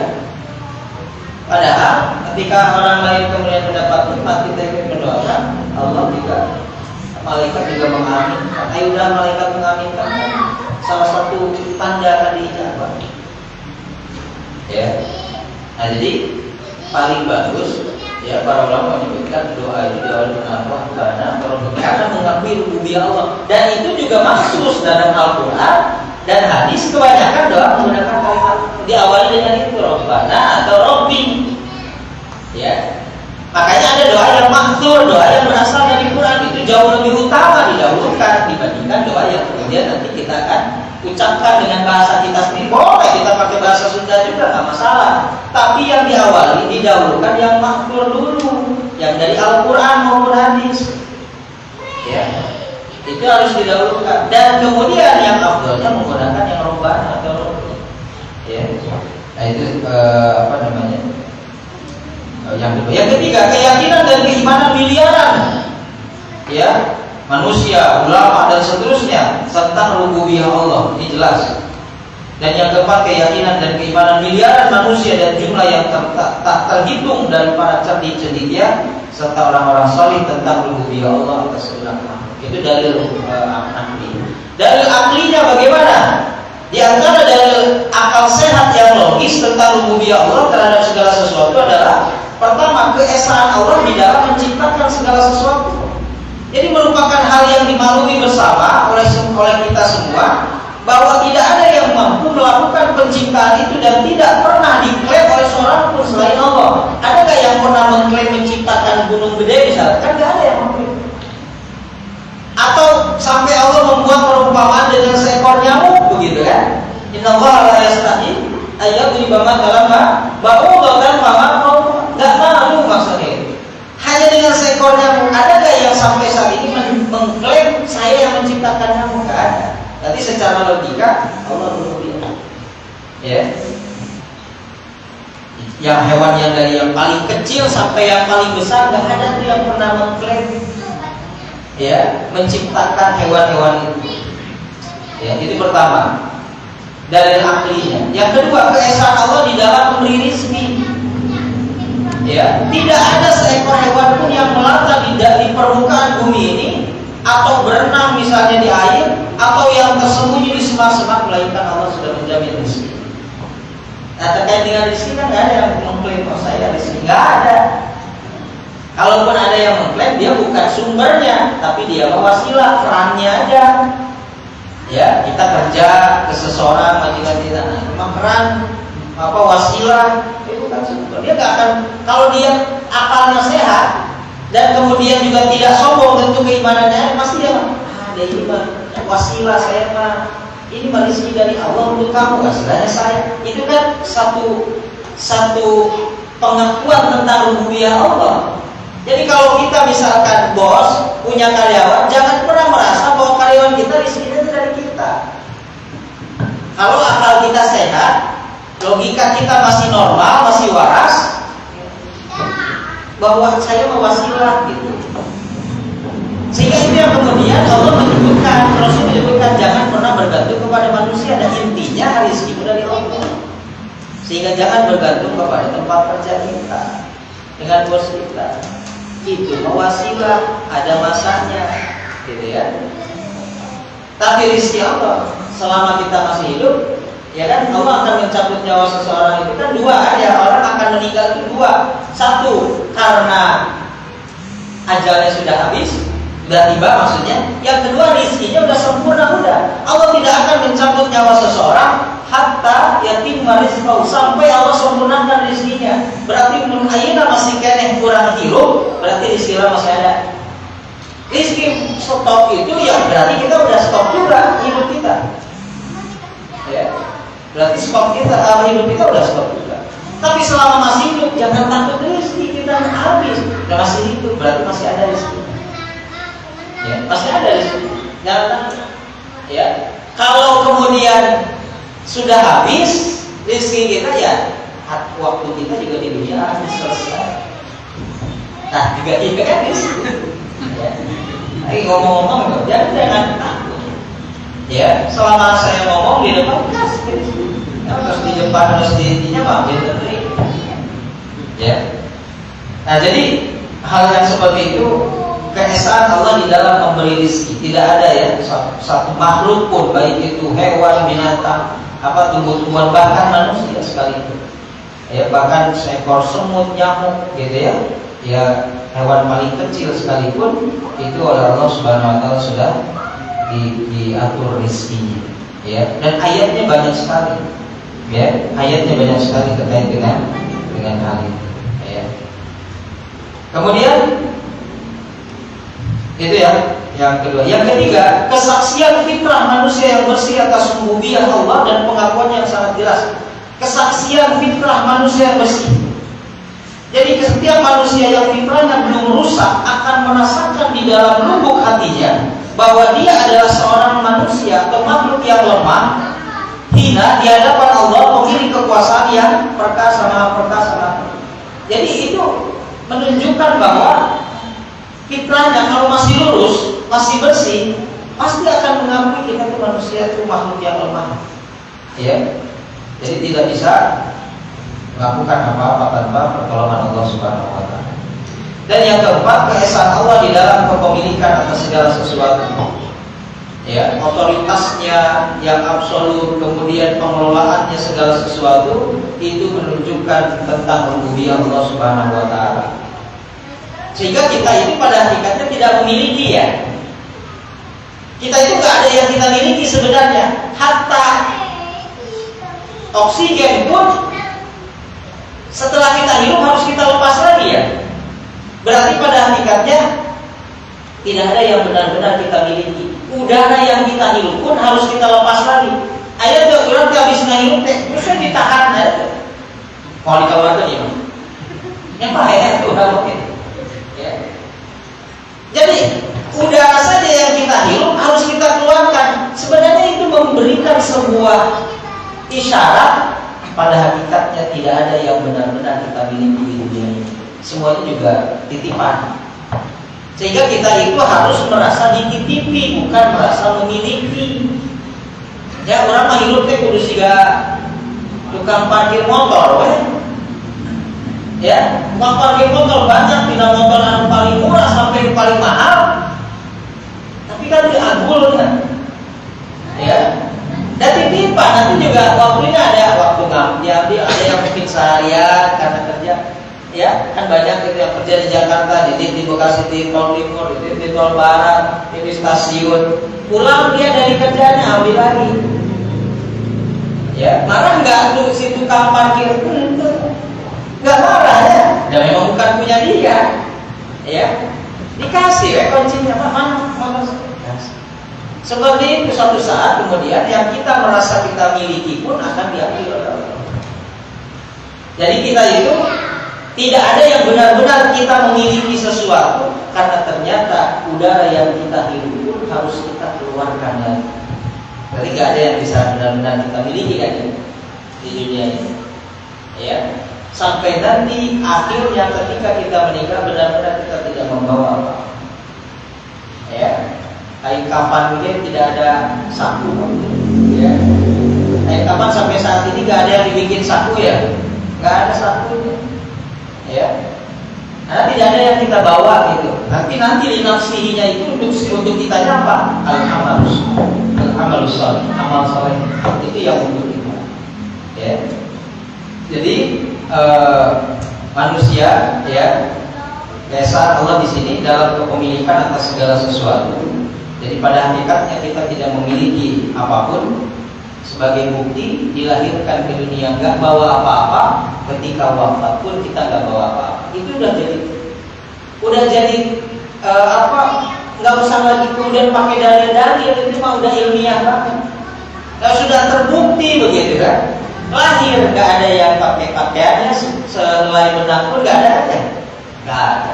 padahal ketika orang lain kemudian mendapat nikmat, kita ingin mendoakan, Allah juga, malaikat juga mengaminkan. Ayo udah malaikat mengaminkan, salah satu tanda akan diijabah. Ya. Nah, jadi paling bagus ya para ulama menyebutkan doa itu dengan karena mengakui rububiyah Allah, dan itu juga masuk dalam Al-Quran dan hadis. Kebanyakan doa menggunakan kalimat diawali dengan itu Rabbana atau Rabbi. Ya, makanya ada doa yang maksur, doa yang berasal dari Quran, itu jauh lebih utama didahulukan dibandingkan doa yang kemudian nanti kita akan ucapkan dengan bahasa kita sendiri, boleh kita pakai bahasa Sunda juga, nggak masalah. Tapi yang diawali, didahulukan yang makhluk dulu, yang dari Al-Quran maupun hadis. Ya, itu harus didahulukan. Dan kemudian yang afdalnya menggunakan yang robbani atau robbani. Ya, nah itu apa namanya? Yang kedua, yang ketiga, keyakinan dan keimanan miliaran. Ya. Manusia, ulama dan seterusnya tentang rububiyah Allah, ini jelas. Dan yang keempat, keyakinan dan keimanan miliaran manusia dan jumlah yang tak terhitung dari para cendekia serta orang-orang saleh tentang rububiyah Allah atas segala makhluk. Itu dalil akli. Dalil aklinya bagaimana? Di antara dalil akal sehat yang logis tentang rububiyah Allah terhadap segala sesuatu adalah pertama, keesaan Allah di dalam menciptakan segala sesuatu. Jadi merupakan hal yang dimaklumi bersama oleh kita semua, bahwa tidak ada yang mampu melakukan penciptaan itu dan tidak pernah diklaim oleh seorang pun selain Allah. Adakah yang pernah mengklaim menciptakan gunung gede misalnya? Kan tidak ada yang mengklaim. Atau sampai Allah membuat perumpamaan dengan seekor nyamuk begitu kan? Inna Allah la yastahi ayyadriba mathalan ba'udatan fama nggak malu maksudnya. Hanya dengan seekor nyamuk. Adakah yang sampai saat ini mengklaim saya yang menciptakan nyamuk? Nggak ada. Nanti secara logika Allah berfirman, ya, yang hewan yang dari yang paling kecil sampai yang paling besar nggak ada tuh yang pernah mengklaim, ya, menciptakan hewan-hewan itu. Ya, itu pertama dari aklinya. Yang kedua, keesaan Allah di dalam memberi rezeki. Ya, tidak ada seekor hewan pun yang melata di permukaan bumi ini, atau berenang misalnya di air, atau yang tersembunyi di semak-semak, melainkan Allah sudah menjamin rezeki. Nah, terkait dengan rezeki kan nggak ada yang mengklaim saya rezeki, nggak ada. Kalaupun ada yang mengklaim, dia bukan sumbernya, tapi dia wasilah, perannya aja. Ya, kita kerja ke seseorang, kita peran wasilah. Bukan sumber. Dia nggak akan, kalau dia akalnya sehat dan kemudian juga tidak sombong, tentu keimanannya pasti dia ada ini mah wasilah saya mah, ini mah rezeki dari Allah untuk kamu, wasilahnya saya. Itu kan satu pengakuan tentang rububiyah Allah. Jadi kalau kita misalkan bos punya karyawan, jangan pernah merasa bahwa karyawan kita rezekinya itu dari kita. Kalau akal kita sehat, logika kita masih normal, masih waras, bahwa saya mewasilah gitu. Sehingga itu yang kemudian Allah menyebutkan, Rasul menyebutkan jangan pernah bergantung kepada manusia, dan intinya rezeki dari Allah. Sehingga jangan bergantung kepada tempat kerja kita, dengan bos kita. Itu mewasilah, ada masanya, gitu ya. Tapi rezeki Allah selama kita masih hidup, ya kan, Allah akan mencabut nyawa seseorang itu kan dua aja, orang akan meninggal itu dua. Satu, karena ajalnya sudah habis, sudah tiba maksudnya. Yang kedua, rezekinya sudah sempurna, udah. Allah tidak akan mencabut nyawa seseorang hatta yatim rizqahu, sampai Allah sempurnakan rezekinya. Berarti mun ayeuna masih keneh kurang hirup, berarti rezeki masih ada. Rezeki stop itu ya berarti kita udah stop juga hidup kita. Ya, berarti stop kita, hidup kita udah stop juga. Tapi selama masih hidup, jangan takut rezeki kita habis. Dan masih hidup, berarti masih ada rezeki. Ya, masih ada rezeki. Jangan takut. Ya, kalau kemudian sudah habis rezeki kita, ya waktu kita juga di dunia habis, selesai. Nah, juga habis. Ya. Lagi ngomong-ngomong, jangan takut. Ya, selama saya ngomong di depan kas, harus di depan, harus di intinya mampir terus. Ya. Nah, jadi hal yang seperti itu, keesaan Allah di dalam memberi rezeki. Tidak ada ya satu makhluk pun, baik itu hewan, binatang, tumbuh-tumbuhan, bahkan manusia sekalipun. Ya, bahkan seekor semut, nyamuk, gitu ya. Ya, hewan paling kecil sekalipun itu oleh Allah Subhanahu wa taala sudah diatur rezekinya, ya. Dan ayatnya banyak sekali, ya. Ayatnya banyak sekali terkait dengan hal itu, ya. Kemudian itu ya, Yang kedua, yang ketiga, kesaksian fitrah manusia yang bersih atas rububiyah Allah dan pengakuan yang sangat jelas. Kesaksian fitrah manusia yang bersih. Jadi setiap manusia yang fitrahnya belum rusak akan merasakan di dalam lubuk hatinya bahwa dia adalah seorang manusia atau makhluk yang lemah, hina di hadapan Allah, memiliki kekuasaan yang perkasa, maha perkasa. Jadi itu menunjukkan bahwa fitrahnya kalau masih lurus, masih bersih, pasti akan mengakui kita itu manusia, itu makhluk yang lemah. Ya. Jadi tidak bisa melakukan apa-apa tanpa pertolongan Allah Subhanahu wa taala. Dan yang keempat, keesaan Allah di dalam kepemilikan atas segala sesuatu. Ya, otoritasnya yang absolut, kemudian pengelolaannya segala sesuatu itu menunjukkan tentang rububiyah Allah Subhanahu wa taala. Sehingga kita ini pada hakikatnya tidak memiliki ya. Kita itu nggak ada yang kita miliki sebenarnya. Hatta oksigen pun setelah kita hidup harus kita lepas lagi ya. Berarti pada hakikatnya tidak ada yang benar-benar kita miliki. Udara yang kita hidup pun harus kita lepas lagi. Ayat tuh orang gak bisa hidup terusnya ditahan aja. Mau dikeluarkan ya? Yang bahaya itu mungkin. Ya. Jadi udara saja yang kita hidup harus kita keluarkan. Sebenarnya itu memberikan sebuah isyarat pada hakikatnya tidak ada yang benar-benar kita miliki di dunia ini. Semuanya juga titipan. Sehingga kita itu harus merasa dititipi, bukan merasa memiliki. Ya orang mah hidup teh kudu siga tukang parkir motor, weh. Ya, tukang parkir motor banyak, tidak motor anu paling murah sampai paling mahal. Tapi kan diagul kan. Ya. Dan titipan nanti juga waktunya ada waktu ngambil, ada yang mungkin seharian karena kerja. Ya, kan banyak itu yang kerja di Jakarta, di Bekasi, di Tol Timur, di Tol Barat, di stasiun. Pulang dia dari kerjanya ambil lagi. Ya, marah nggak tuh si tukang parkir? Nggak marah ya. Dan memang bukan punya dia. Ya, dikasih kuncinya, mana? Seperti itu suatu saat kemudian yang kita merasa kita miliki pun akan diambil oleh Allah. Jadi kita itu tidak ada yang benar-benar kita memiliki sesuatu karena ternyata udara yang kita hirup pun harus kita keluarkan lagi. Berarti tidak ada yang bisa benar-benar kita miliki kan di dunia ini. Ya, sampai nanti akhirnya ketika kita meninggal benar-benar kita tidak membawa apa. Ya, kain kafan mungkin tidak ada saku. Ya, kain kafan sampai saat ini tidak ada yang dibikin saku ya, nggak ada sakunya. Ya, karena tidak ada yang kita bawa gitu. Nanti linafsihinya itu untuk kita apa? Al-amalus salih, amal saleh itu yang untuk kita. Ya, jadi manusia ya, keesaan Allah di sini dalam kepemilikan atas segala sesuatu. Jadi pada hakikatnya kita tidak memiliki apapun. Sebagai bukti dilahirkan ke dunia nggak bawa apa-apa, ketika wafat pun kita nggak bawa apa-apa. Itu udah jadi nggak usah lagi kemudian pakai dalil-dalil, itu mah udah ilmiah banget. Kalau sudah terbukti begitu kan, lahir nggak ada yang pakai pakaiannya selai benang pun nggak ada aja, nggak ada.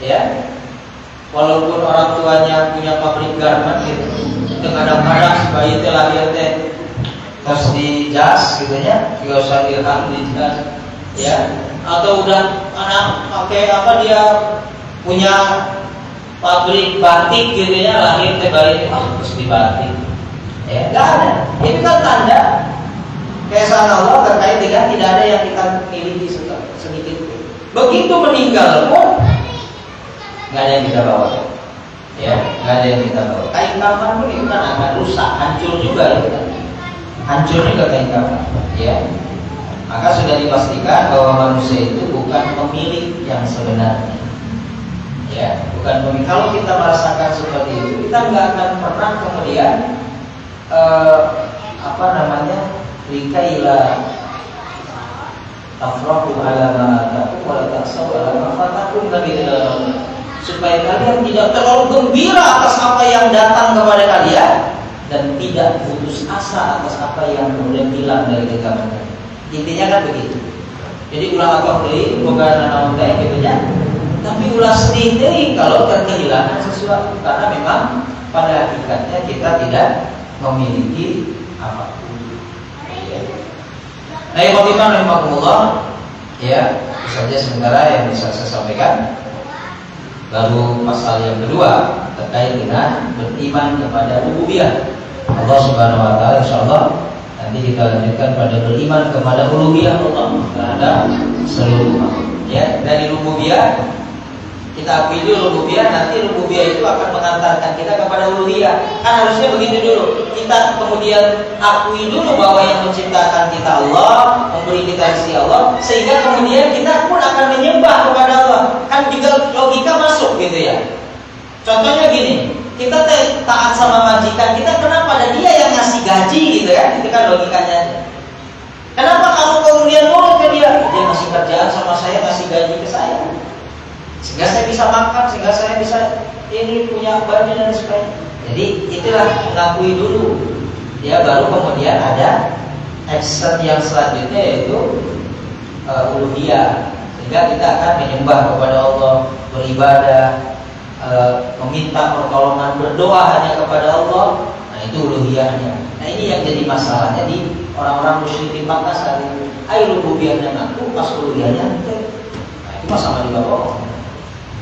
Ya, walaupun orang tuanya punya pabrik garment gitu. Kadang-kadang si bayi teh lahir teh tos di jas gitu ya, kiosan dirham di jas, ya, atau udah anak pakai apa dia punya pabrik batik gitu ya, lahir teh bayi terus di batik, ya nggak ada. Itu kan tanda keesaan Allah terkait dengan tidak ada yang kita miliki sedikit pun. Begitu meninggal pun nggak ada yang kita bawa. Ya, nggak ada yang kita bawa. Kain kafan pun itu kan agak rusak, hancur juga itu kan. Hancur juga kain kafan. Ya, maka sudah dipastikan bahwa manusia itu bukan pemilik yang sebenarnya. Ya, bukan pemilik. Kalau kita merasakan seperti itu, kita nggak akan pernah kemudian likaila tafrahu ala ma atakum wa la tahsabu ala ma fatakum, Nabi dalam supaya kalian tidak terlalu gembira atas apa yang datang kepada kalian dan tidak putus asa atas apa yang kemudian hilang dari genggaman kalian. Intinya kan begitu. Jadi ulah apa beli bukan naon teh gitu ya. Tapi ulah sedih deui kalau kehilangan sesuatu karena memang pada hakikatnya kita tidak memiliki apa. Nah, ikhwatiman rahimakumullah, ya, itu saja sementara yang bisa saya sampaikan. Baru pasal yang kedua terkait dengan beriman kepada rububiyah Allah Subhanahu wa taala, insyaallah nanti kita lanjutkan pada beriman kepada uluhiyah Allah terhadap seluruh makhluk. Ya, dari rububiyah kita akui dulu rububiyah, nanti rububiyah itu akan mengantarkan kita kepada uluhiyah. Kan harusnya begitu dulu. Kita kemudian akui dulu bahwa yang menciptakan kita Allah, memberi kita rezeki Allah, sehingga kemudian kita pun akan menyembah kepada Allah. Kan juga logika masuk gitu ya. Contohnya gini, kita taat sama majikan kita, kenapa ada dia yang ngasih gaji gitu ya? Itu kan logikanya. Kenapa kamu kemudian nurut ke dia? Dia ngasih kerjaan sama saya, ngasih gaji ke saya, sehingga saya bisa makan, sehingga saya bisa ini punya badan dan sebagainya. Jadi itulah mengakui dulu, ya, baru kemudian ada action yang selanjutnya yaitu uluhiyah, sehingga kita akan menyembah kepada Allah, beribadah, meminta pertolongan, berdoa hanya kepada Allah. Nah, itu uluhiyahnya. Nah, ini yang jadi masalahnya di orang-orang musyrikin Makkah saat itu. Ayo rububiyahnya ngaku, pas uluhiyahnya nah, itu sama juga bohong.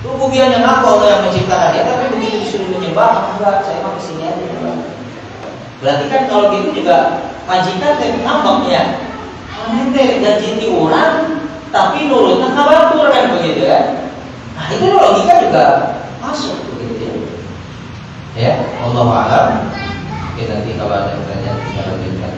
Rububiyahnya ngaku Allah yang menciptakan dia, tapi begitu disuruh menyembah, enggak, saya mah kesini aja. Berarti kan kalau gitu juga majikan teh ngambek ya. Aneh teh gaji ti urang, tapi nurutna kabatur kan begitu kan. Nah, itu logika juga masuk begitu ya. Ya, wallahu a'lam. Kita nanti kalau ada pertanyaan kita lanjutkan.